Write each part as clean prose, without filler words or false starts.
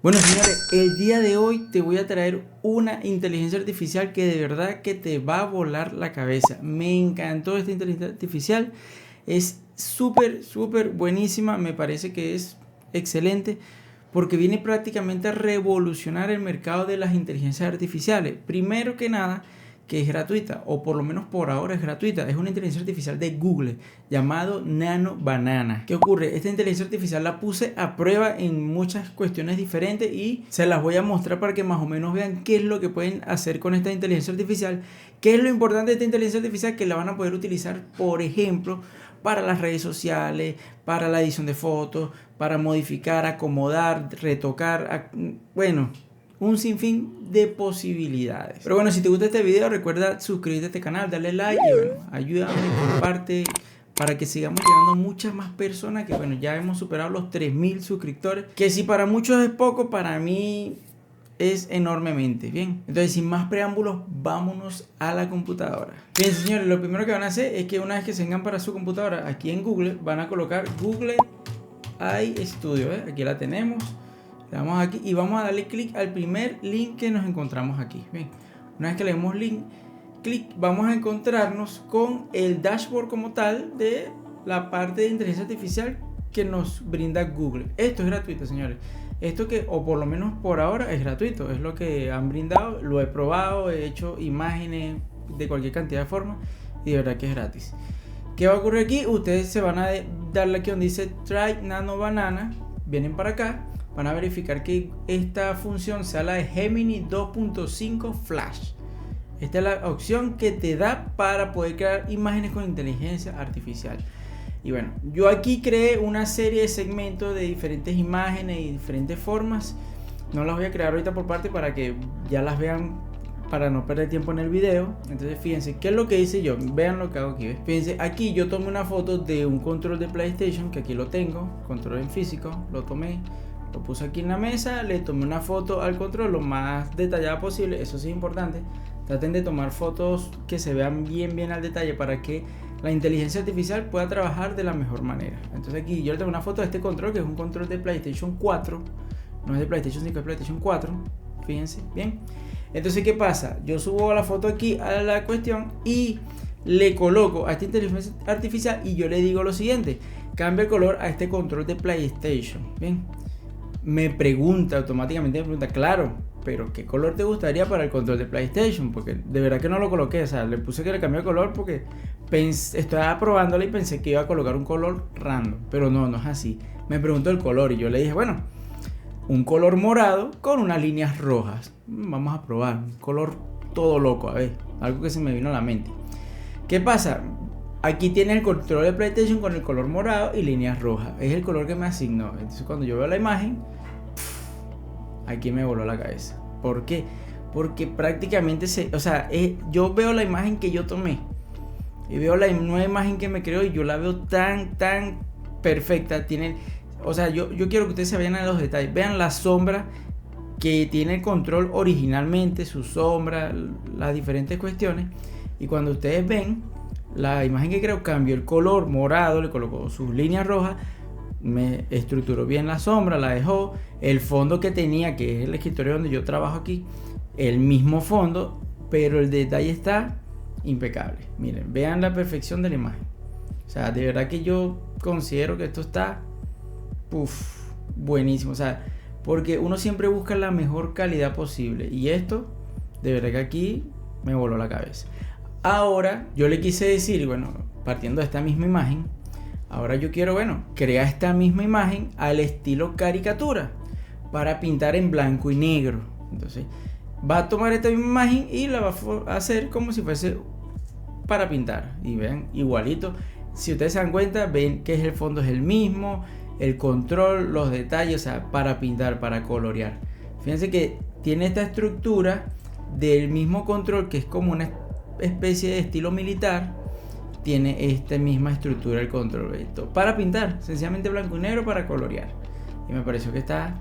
Bueno, señores, el día de hoy te voy a traer una inteligencia artificial que de verdad que te va a volar la cabeza. Me encantó esta inteligencia artificial. Es súper buenísima. Me parece que es excelente porque viene prácticamente a revolucionar el mercado de las inteligencias artificiales. Primero que nada, que es gratuita, o por lo menos por ahora es gratuita. Es una inteligencia artificial de Google llamado Nano Banana. ¿Qué ocurre? Esta inteligencia artificial la puse a prueba en muchas cuestiones diferentes y se las voy a mostrar para que más o menos vean qué es lo que pueden hacer con esta inteligencia artificial. ¿Qué es lo importante de esta inteligencia artificial? Que la van a poder utilizar, por ejemplo, para las redes sociales, para la edición de fotos, para modificar, acomodar, retocar, bueno, un sinfín de posibilidades. Pero bueno, si te gusta este video, recuerda suscribirte a este canal, darle like y bueno, ayúdame, comparte para que sigamos llegando a muchas más personas, que bueno, ya hemos superado los 3000 suscriptores, que si para muchos es poco, para mí es enormemente. Bien, entonces sin más preámbulos, vámonos a la computadora. Bien, señores, lo primero que van a hacer es que una vez que se vengan para su computadora, aquí en Google, van a colocar Google AI Studio, aquí la tenemos. Le damos aquí y vamos a darle clic al primer link que nos encontramos aquí. Bien, una vez que le demos clic, vamos a encontrarnos con el dashboard como tal de la parte de inteligencia artificial que nos brinda Google. Esto es gratuito, señores. Esto que, o por lo menos por ahora, es gratuito. Es lo que han brindado. Lo he probado, he hecho imágenes de cualquier cantidad de formas y de verdad que es gratis. ¿Qué va a ocurrir aquí? Ustedes se van a darle aquí donde dice Try Nano Banana. Vienen para acá. Van a verificar que esta función sea la de Gemini 2.5 Flash. Esta es la opción que te da para poder crear imágenes con inteligencia artificial. Y bueno, yo aquí creé una serie de segmentos de diferentes imágenes y diferentes formas. No las voy a crear ahorita por parte para que ya las vean, para no perder tiempo en el video. Entonces fíjense, ¿qué es lo que hice yo? Vean lo que hago aquí, ¿ves? Fíjense, aquí yo tomé una foto de un control de PlayStation, que aquí lo tengo, control en físico, lo tomé. Lo puse aquí en la mesa, le tomé una foto al control lo más detallada posible. Eso sí es importante. Traten de tomar fotos que se vean bien al detalle para que la inteligencia artificial pueda trabajar de la mejor manera. Entonces aquí yo le tengo una foto de este control, que es un control de PlayStation 4. No es de PlayStation 5, es PlayStation 4. Fíjense, bien. Entonces, ¿qué pasa? Yo subo la foto aquí a la cuestión y le coloco a esta inteligencia artificial y yo le digo lo siguiente: cambia el color a este control de PlayStation. Bien. Me pregunta automáticamente, claro, pero ¿qué color te gustaría para el control de PlayStation? Porque de verdad que no lo coloqué, o sea, le puse que le cambié el color porque estaba probándola y pensé que iba a colocar un color random, pero no es así. Me preguntó el color y yo le dije, bueno, un color morado con unas líneas rojas. Vamos a probar, un color todo loco, a ver, algo que se me vino a la mente. ¿Qué pasa? Aquí tiene el control de PlayStation con el color morado y líneas rojas. Es el color que me asignó. Entonces cuando yo veo la imagen, aquí me voló la cabeza. ¿Por qué? Porque prácticamente yo veo la imagen que yo tomé y veo la nueva imagen que me creó y yo la veo tan perfecta. Yo quiero que ustedes se vayan a los detalles. Vean la sombra que tiene el control originalmente, su sombra, las diferentes cuestiones. Y cuando ustedes ven la imagen que creo, cambió el color morado, le colocó sus líneas rojas, me estructuró bien la sombra, la dejó, el fondo que tenía, que es el escritorio donde yo trabajo aquí, el mismo fondo, pero el detalle está impecable. Miren, vean la perfección de la imagen. O sea, de verdad que yo considero que esto está buenísimo. O sea, porque uno siempre busca la mejor calidad posible y esto, de verdad que aquí me voló la cabeza. Ahora yo le quise decir, bueno, partiendo de esta misma imagen, ahora yo quiero, crear esta misma imagen al estilo caricatura para pintar en blanco y negro. Entonces va a tomar esta misma imagen y la va a hacer como si fuese para pintar. Y vean, igualito. Si ustedes se dan cuenta, ven que el fondo es el mismo, el control, los detalles, o sea, para pintar, para colorear. Fíjense que tiene esta estructura del mismo control, que es como una especie de estilo militar. Tiene esta misma estructura el control para pintar, sencillamente blanco y negro para colorear. Y me pareció que está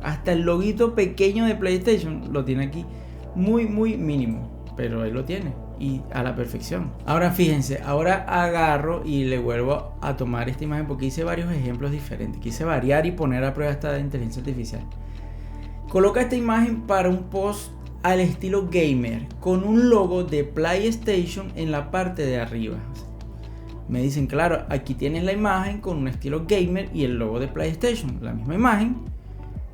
hasta el loguito pequeño de PlayStation lo tiene aquí, muy mínimo, pero ahí lo tiene y a la perfección. Ahora fíjense, ahora agarro y le vuelvo a tomar esta imagen porque hice varios ejemplos diferentes, quise variar y poner a prueba esta inteligencia artificial. Coloca esta imagen para un post al estilo gamer, con un logo de PlayStation en la parte de arriba. Me dicen, claro, aquí tienes la imagen con un estilo gamer y el logo de PlayStation, la misma imagen.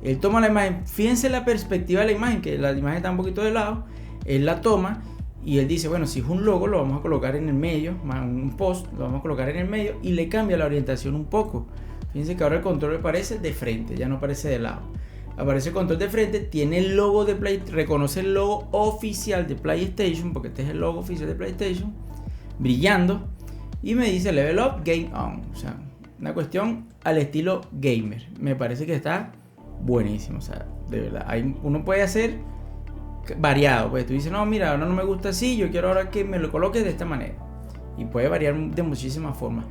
Él toma la imagen, fíjense la perspectiva de la imagen, que la imagen está un poquito de lado. Él la toma y él dice, bueno, si es un logo lo vamos a colocar en el medio, un post lo vamos a colocar en el medio, y le cambia la orientación un poco. Fíjense que ahora el control aparece de frente, ya no aparece de lado. Aparece el control de frente, tiene el logo de reconoce el logo oficial de PlayStation, porque este es el logo oficial de PlayStation, brillando, y me dice Level Up, Game On. O sea, una cuestión al estilo gamer. Me parece que está buenísimo. O sea, de verdad, uno puede hacer variado. Pues tú dices, no, mira, ahora no me gusta así, yo quiero ahora que me lo coloques de esta manera. Y puede variar de muchísimas formas.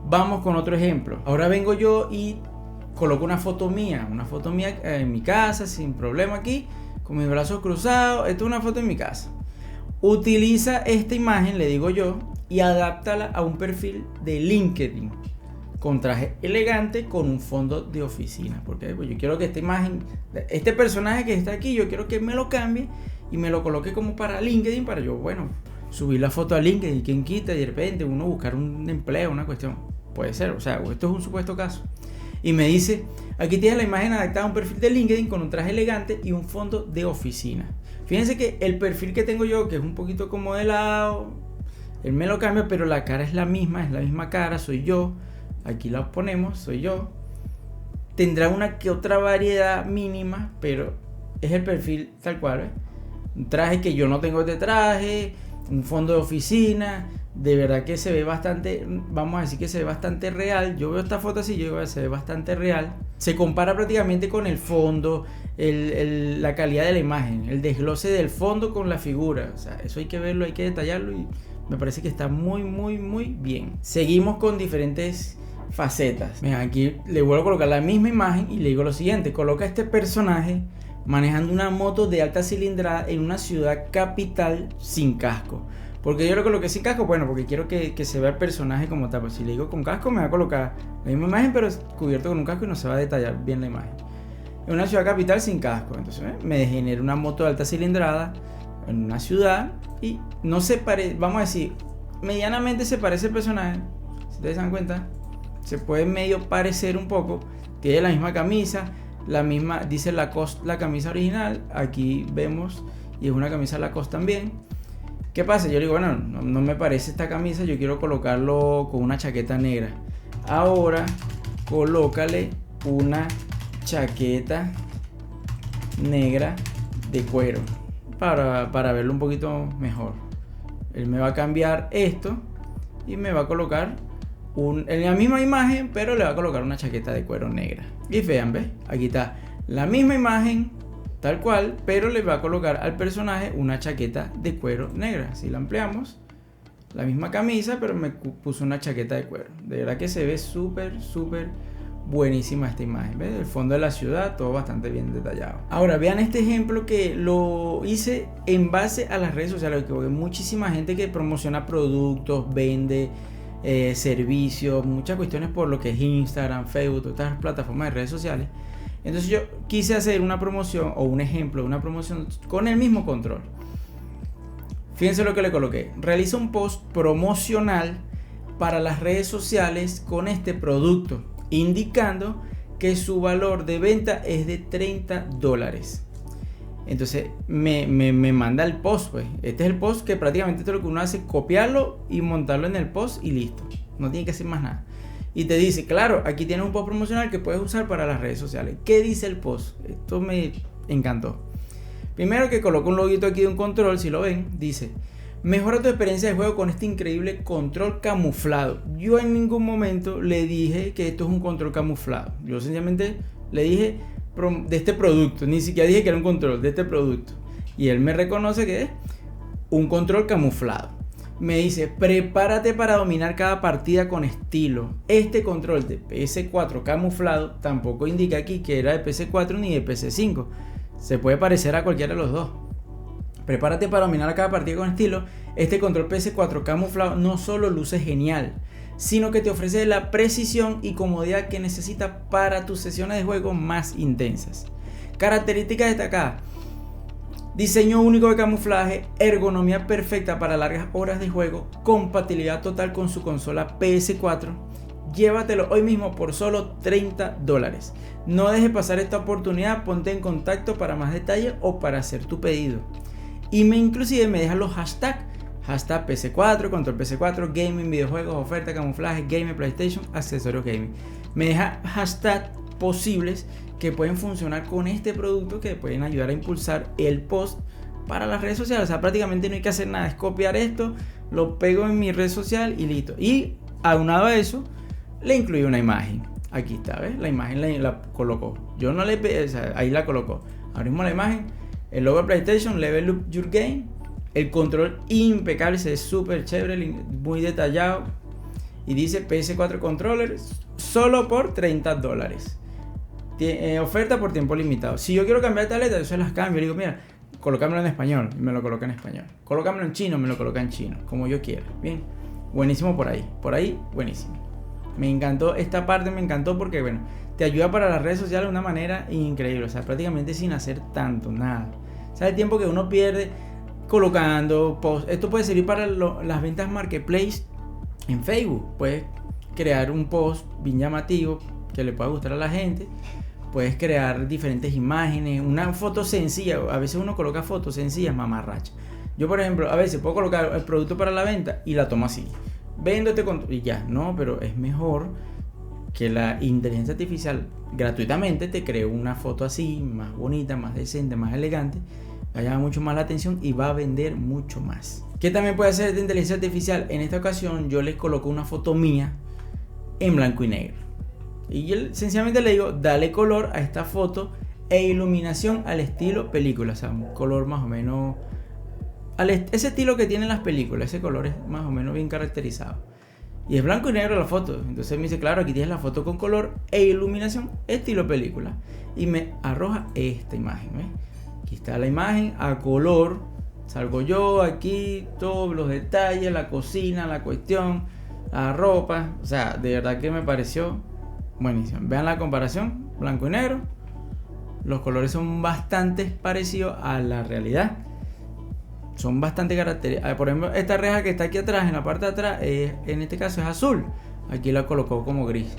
Vamos con otro ejemplo. Ahora vengo yo y coloco una foto mía en mi casa, sin problema aquí, con mis brazos cruzados. Esto es una foto en mi casa. Utiliza esta imagen, le digo yo, y adáptala a un perfil de LinkedIn con traje elegante, con un fondo de oficina. Porque pues, yo quiero que esta imagen, este personaje que está aquí, yo quiero que me lo cambie y me lo coloque como para LinkedIn, para yo, bueno, subir la foto a LinkedIn. ¿Quién quita? Y de repente uno buscar un empleo, una cuestión. Puede ser, o sea, esto es un supuesto caso. Y me dice, aquí tienes la imagen adaptada a un perfil de LinkedIn con un traje elegante y un fondo de oficina. Fíjense que el perfil que tengo yo, que es un poquito como de lado, él me lo cambia, pero la cara es la misma cara, soy yo. Aquí la ponemos, soy yo. Tendrá una que otra variedad mínima, pero es el perfil tal cual, ¿ves? Un traje que yo no tengo este traje, un fondo de oficina. De verdad que se ve bastante, vamos a decir que se ve bastante real. Yo veo esta foto así, yo digo, se ve bastante real. Se compara prácticamente con el fondo, la calidad de la imagen, el desglose del fondo con la figura. O sea, eso hay que verlo, hay que detallarlo y me parece que está muy, muy, muy bien. Seguimos con diferentes facetas. Mira, aquí le vuelvo a colocar la misma imagen y le digo lo siguiente: coloca este personaje manejando una moto de alta cilindrada en una ciudad capital sin casco. Porque yo lo coloqué sin casco, bueno, porque quiero que se vea el personaje como tal. Pues si le digo con casco me va a colocar la misma imagen, pero cubierto con un casco y no se va a detallar bien la imagen. En una ciudad capital sin casco. Entonces me genera una moto de alta cilindrada en una ciudad y no se parece, vamos a decir, medianamente se parece el personaje. Si ustedes se dan cuenta, se puede medio parecer un poco. Tiene la misma camisa, la misma, dice Lacoste la camisa original. Aquí vemos, y es una camisa Lacoste también. ¿Qué pasa? Yo digo, bueno, no me parece esta camisa, yo quiero colocarlo con una chaqueta negra. Ahora, colócale una chaqueta negra de cuero para verlo un poquito mejor. Él me va a cambiar esto y me va a colocar en la misma imagen, pero le va a colocar una chaqueta de cuero negra. Y vean, ¿ves? Aquí está la misma imagen, tal cual, pero le va a colocar al personaje una chaqueta de cuero negra. Si la ampliamos, la misma camisa, pero me puso una chaqueta de cuero. De verdad que se ve súper, súper buenísima esta imagen. ¿Ves? El fondo de la ciudad, todo bastante bien detallado. Ahora vean este ejemplo que lo hice en base a las redes sociales, porque hay muchísima gente que promociona productos, vende servicios, muchas cuestiones por lo que es Instagram, Facebook, todas estas plataformas de redes sociales. Entonces yo quise hacer una promoción o un ejemplo de una promoción con el mismo control. Fíjense lo que le coloqué: realiza un post promocional para las redes sociales con este producto, indicando que su valor de venta es de $30. Entonces me manda el post, pues. Este es el post, que prácticamente esto es lo que uno hace: copiarlo y montarlo en el post y listo. No tiene que hacer más nada. Y te dice, claro, aquí tienes un post promocional que puedes usar para las redes sociales. ¿Qué dice el post? Esto me encantó. Primero, que coloca un loguito aquí de un control, si lo ven, dice: mejora tu experiencia de juego con este increíble control camuflado. Yo en ningún momento le dije que esto es un control camuflado. Yo sencillamente le dije de este producto. Ni siquiera dije que era un control de este producto. Y él me reconoce que es un control camuflado. Me dice: prepárate para dominar cada partida con estilo. Este control de PS4 camuflado tampoco indica aquí que era de PS4 ni de PS5. Se puede parecer a cualquiera de los dos. Prepárate para dominar cada partida con estilo. Este control PS4 camuflado no solo luce genial, sino que te ofrece la precisión y comodidad que necesitas para tus sesiones de juego más intensas. Características destacadas: diseño único de camuflaje, ergonomía perfecta para largas horas de juego, compatibilidad total con su consola PS4. Llévatelo hoy mismo por solo $30. No dejes pasar esta oportunidad, ponte en contacto para más detalles o para hacer tu pedido. Y inclusive me dejas los hashtags: hashtag PC4, control PC4, gaming, videojuegos, oferta, camuflaje, gaming, PlayStation, accesorios gaming. Me deja hashtags posibles que pueden funcionar con este producto, que pueden ayudar a impulsar el post para las redes sociales. O sea, prácticamente no hay que hacer nada, es copiar esto, lo pego en mi red social y listo. Y aunado a eso, le incluí una imagen. Aquí está, ¿ves? La imagen la colocó. Yo no le o sea, ahí la colocó. Abrimos la imagen, el logo de PlayStation, Level Up Your Game, el control impecable, se ve súper chévere, muy detallado. Y dice PS4 controller solo por $30. Oferta por tiempo limitado. Si yo quiero cambiar de tableta, yo se las cambio. Le digo, mira, colócamelo en español, y me lo coloca en español. Colócamelo en chino, me lo coloca en chino, como yo quiera. Bien, buenísimo por ahí, buenísimo. Me encantó esta parte, me encantó porque, bueno, te ayuda para las redes sociales de una manera increíble. O sea, prácticamente sin hacer tanto, nada. O sea, el tiempo que uno pierde colocando posts. Esto puede servir para las ventas marketplace en Facebook. Puedes crear un post bien llamativo que le pueda gustar a la gente. Puedes crear diferentes imágenes, una foto sencilla. A veces uno coloca fotos sencillas, mamarracha. Yo, por ejemplo, a veces puedo colocar el producto para la venta y la tomo así. Véndote y ya, no, pero es mejor que la inteligencia artificial gratuitamente te cree una foto así, más bonita, más decente, más elegante, va a llamar mucho más la atención y va a vender mucho más. ¿Qué también puede hacer esta inteligencia artificial? En esta ocasión yo les coloco una foto mía en blanco y negro. Y yo sencillamente le digo, dale color a esta foto e iluminación al estilo película. O sea, un color más o menos ese estilo que tienen las películas. Ese color es más o menos bien caracterizado. Y es blanco y negro la foto. Entonces me dice, claro, aquí tienes la foto con color e iluminación estilo película. Y me arroja esta imagen, ¿ves? Aquí está la imagen a color. Salgo yo aquí, todos los detalles, la cocina, la cuestión, la ropa. O sea, de verdad que me pareció buenísimo. Vean la comparación, blanco y negro. Los colores son bastante parecidos a la realidad. Son bastante característicos. Por ejemplo, esta reja que está aquí atrás, en la parte de atrás, en este caso es azul. Aquí la colocó como gris,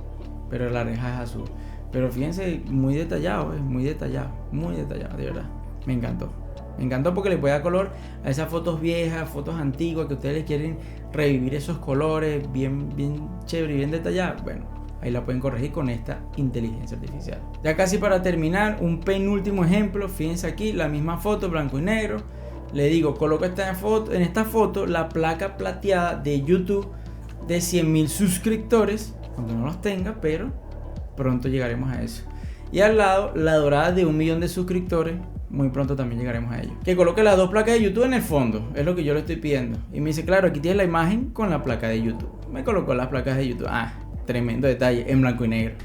pero la reja es azul. Pero fíjense, muy detallado, muy detallado, de verdad. Me encantó. Me encantó porque le puede dar color a esas fotos viejas, fotos antiguas que ustedes quieren revivir esos colores bien chévere y bien detallados. Bueno, ahí la pueden corregir con esta inteligencia artificial. Ya casi para terminar, un penúltimo ejemplo. Fíjense aquí, la misma foto, blanco y negro. Le digo, coloco en esta foto la placa plateada de YouTube de 100.000 suscriptores, aunque no los tenga, pero pronto llegaremos a eso. Y al lado, la dorada de 1 millón de suscriptores, muy pronto también llegaremos a ello. Que coloque las dos placas de YouTube en el fondo, es lo que yo le estoy pidiendo. Y me dice, claro, aquí tienes la imagen con la placa de YouTube. Me colocó las placas de YouTube. Tremendo detalle, en blanco y negro.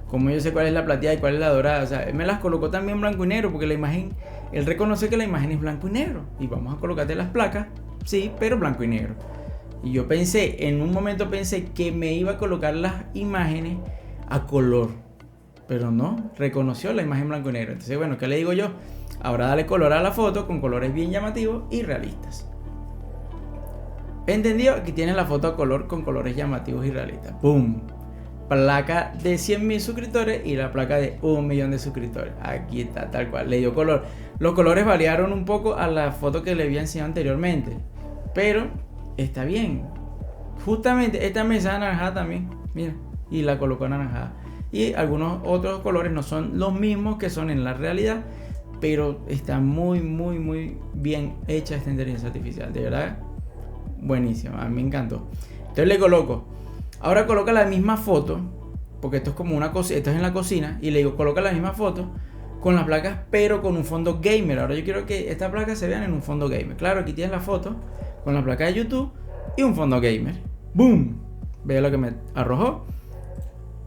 Como yo sé cuál es la plateada y cuál es la dorada, o sea, él me las colocó también en blanco y negro porque la imagen, él reconoce que la imagen es blanco y negro. Y vamos a colocarte las placas, sí, pero blanco y negro. Y yo en un momento pensé que me iba a colocar las imágenes a color, pero no, reconoció la imagen blanco y negro. Entonces, bueno, ¿qué le digo yo? Ahora dale color a la foto con colores bien llamativos y realistas. ¿Entendido? Aquí tienes la foto a color con colores llamativos y realistas. ¡Pum! Placa de 100.000 suscriptores y la placa de 1 millón de suscriptores. Aquí está, tal cual. Le dio color. Los colores variaron un poco a la foto que le había enseñado anteriormente, pero está bien. Justamente esta mesa anaranjada también, mira, y la colocó anaranjada. Y algunos otros colores no son los mismos que son en la realidad, pero está muy bien hecha esta inteligencia artificial. De verdad, buenísima. A mí me encantó. Entonces le coloco. Ahora coloca la misma foto, porque esto es como una cosa, esto es en la cocina, y le digo, coloca la misma foto con las placas, pero con un fondo gamer. Ahora yo quiero que estas placas se vean en un fondo gamer. Claro, aquí tienes la foto con la placa de YouTube y un fondo gamer. ¡Boom! Ve lo que me arrojó.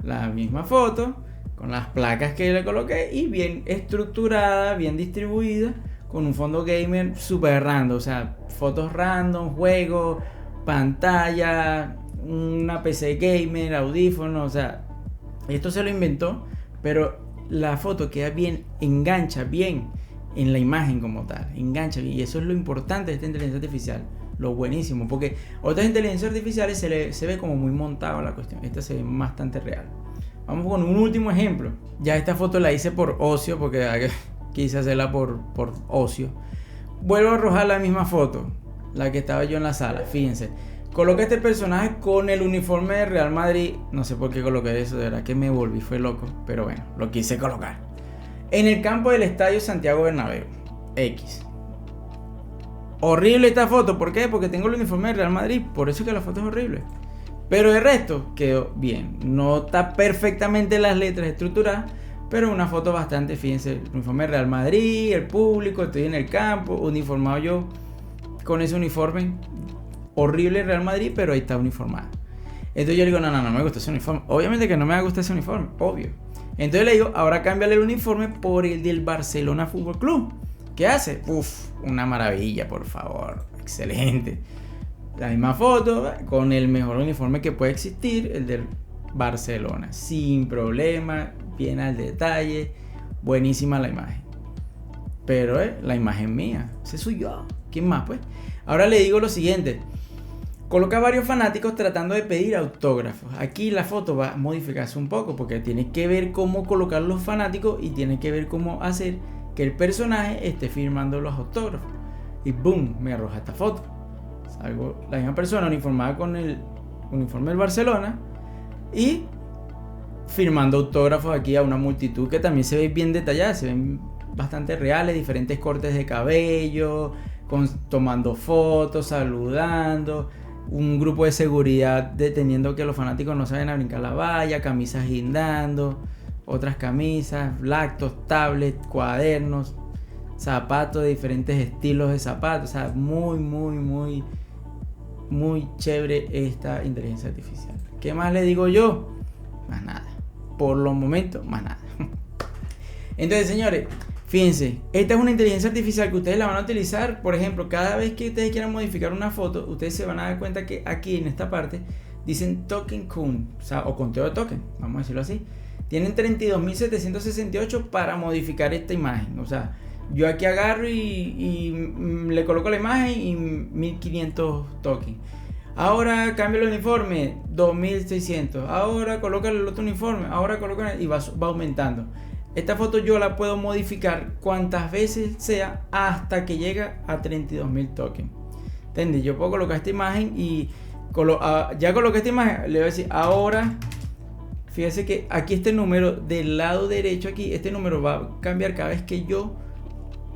La misma foto con las placas que le coloqué y bien estructurada, bien distribuida, con un fondo gamer super random. O sea, fotos random, juegos, pantalla, una PC gamer, audífonos. O sea, esto se lo inventó, pero la foto queda bien, engancha bien en la imagen como tal, engancha bien, y eso es lo importante de esta inteligencia artificial, lo buenísimo, porque otras inteligencias artificiales se ve como muy montado la cuestión, esta se ve bastante real. Vamos con un último ejemplo. Ya esta foto la hice por ocio, porque quise hacerla por ocio. Vuelvo a arrojar la misma foto, la que estaba yo en la sala, fíjense. Coloqué este personaje con el uniforme de Real Madrid. No sé por qué coloqué eso, de verdad que me volví, fue loco. Pero bueno, lo quise colocar. En el campo del Estadio Santiago Bernabéu. X. Horrible esta foto, ¿por qué? Porque tengo el uniforme de Real Madrid, por eso es que la foto es horrible. Pero el resto quedó bien. No está perfectamente las letras estructuradas, pero una foto bastante, fíjense, el uniforme de Real Madrid, el público, estoy en el campo, uniformado yo con ese uniforme. Horrible Real Madrid, pero ahí está uniformado. Entonces yo le digo, no me gusta ese uniforme. Obviamente que no me gusta ese uniforme, obvio. Entonces le digo, ahora cámbiale el uniforme por el del Barcelona Fútbol Club. ¿Qué hace? Una maravilla, por favor. Excelente. La misma foto, con el mejor uniforme que puede existir, el del Barcelona. Sin problema, bien al detalle, buenísima la imagen. Pero la imagen mía, ese soy yo. ¿Quién más, pues? Ahora le digo lo siguiente. Coloca varios fanáticos tratando de pedir autógrafos. Aquí la foto va a modificarse un poco porque tiene que ver cómo colocar los fanáticos y tiene que ver cómo hacer que el personaje esté firmando los autógrafos. Y boom, me arroja esta foto. Salgo la misma persona uniformada con el uniforme del Barcelona y firmando autógrafos aquí a una multitud que también se ve bien detallada, se ven bastante reales, diferentes cortes de cabello, tomando fotos, saludando, un grupo de seguridad deteniendo que los fanáticos no saben a brincar la valla, camisas guindando, otras camisas, lactos, tablets, cuadernos, zapatos de diferentes estilos de zapatos. O sea, muy chévere esta inteligencia artificial. ¿Qué más le digo yo? Más nada. Por los momentos, más nada. Entonces, señores, fíjense, esta es una inteligencia artificial que ustedes la van a utilizar. Por ejemplo, cada vez que ustedes quieran modificar una foto, ustedes se van a dar cuenta que aquí en esta parte dicen token count, o conteo de token, vamos a decirlo así. Tienen 32.768 para modificar esta imagen. O sea, yo aquí agarro y le coloco la imagen y 1.500 tokens. Ahora cambio el uniforme, 2.600. Ahora coloca el otro uniforme, ahora coloca y va aumentando. Esta foto yo la puedo modificar cuantas veces sea hasta que llega a 32.000 tokens. ¿Entiendes? Yo puedo colocar esta imagen y ya coloqué esta imagen, le voy a decir ahora. Fíjese que aquí este número del lado derecho, aquí este número va a cambiar cada vez que yo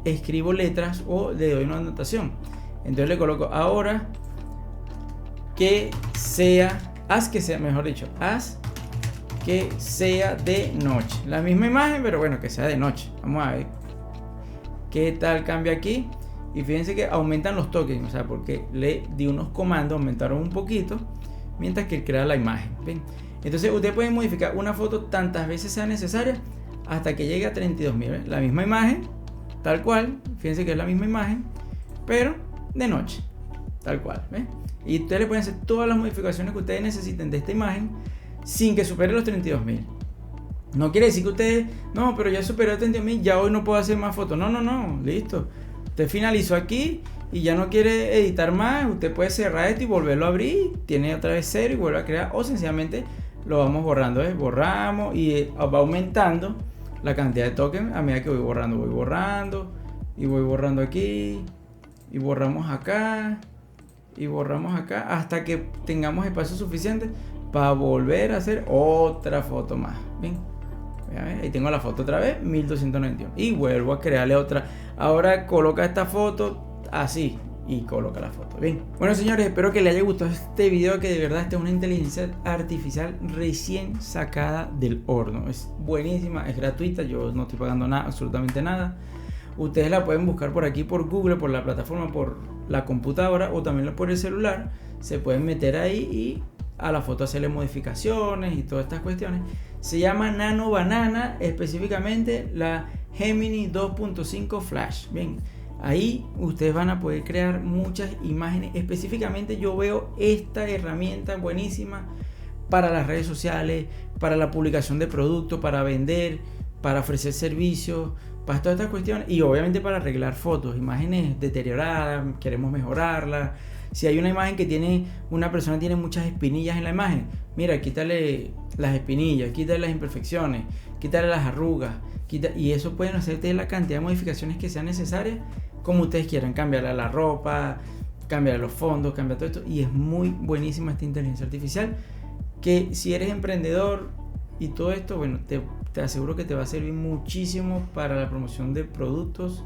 escribo letras o le doy una anotación. Entonces le coloco ahora que sea, haz que sea de noche. La misma imagen, pero bueno, que sea de noche. Vamos a ver qué tal cambia aquí. Y fíjense que aumentan los tokens, o sea, porque le di unos comandos, aumentaron un poquito, mientras que él crea la imagen. ¿Ven? Entonces ustedes pueden modificar una foto tantas veces sea necesaria hasta que llegue a 32.000. La misma imagen, tal cual. Fíjense que es la misma imagen, pero de noche, tal cual. ¿Ven? Y ustedes le pueden hacer todas las modificaciones que ustedes necesiten de esta imagen sin que supere los 32.000. No quiere decir que ustedes, no, pero ya superó 32.000, ya hoy no puedo hacer más fotos. No, listo. Usted finalizó aquí y ya no quiere editar más. Usted puede cerrar esto y volverlo a abrir. Tiene otra vez cero y vuelve a crear. O sencillamente lo vamos borrando. Borramos y va aumentando la cantidad de tokens a medida que voy borrando. Y voy borrando aquí. Y borramos acá. Y borramos acá. Hasta que tengamos espacio suficiente para volver a hacer otra foto más. Bien. Ahí tengo la foto otra vez, 1291. Y vuelvo a crearle otra. Ahora coloca esta foto así y coloca la foto. Bien. Bueno, señores, espero que les haya gustado este video, que de verdad esta es una inteligencia artificial recién sacada del horno. Es buenísima, es gratuita, yo no estoy pagando nada, absolutamente nada. Ustedes la pueden buscar por aquí, por Google, por la plataforma, por la computadora o también por el celular. Se pueden meter ahí y a la foto hacerle modificaciones y todas estas cuestiones. Se llama Nano Banana, específicamente la Gemini 2.5 Flash. Bien, ahí ustedes van a poder crear muchas imágenes. Específicamente yo veo esta herramienta buenísima para las redes sociales, para la publicación de productos, para vender. para ofrecer servicios, para todas estas cuestiones, y obviamente para arreglar fotos, imágenes deterioradas, queremos mejorarlas. Si hay una imagen que una persona tiene muchas espinillas en la imagen, mira, quítale las espinillas, quítale las imperfecciones, quítale las arrugas, y eso pueden hacerte la cantidad de modificaciones que sean necesarias, como ustedes quieran, cambiar la ropa, cambiar los fondos, cambiar todo esto, y es muy buenísima esta inteligencia artificial, que si eres emprendedor y todo esto, bueno, te aseguro que te va a servir muchísimo para la promoción de productos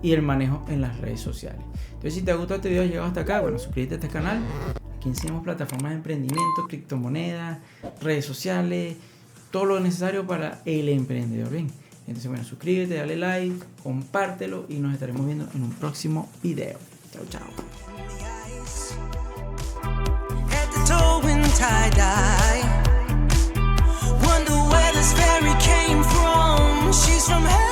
y el manejo en las redes sociales. Entonces, si te ha gustado este video y has llegado hasta acá, bueno, suscríbete a este canal. Aquí enseñamos plataformas de emprendimiento, criptomonedas, redes sociales, todo lo necesario para el emprendedor. Bien, entonces, bueno, suscríbete, dale like, compártelo y nos estaremos viendo en un próximo video. Chao, chao. Wonder where this fairy came from. She's from hell.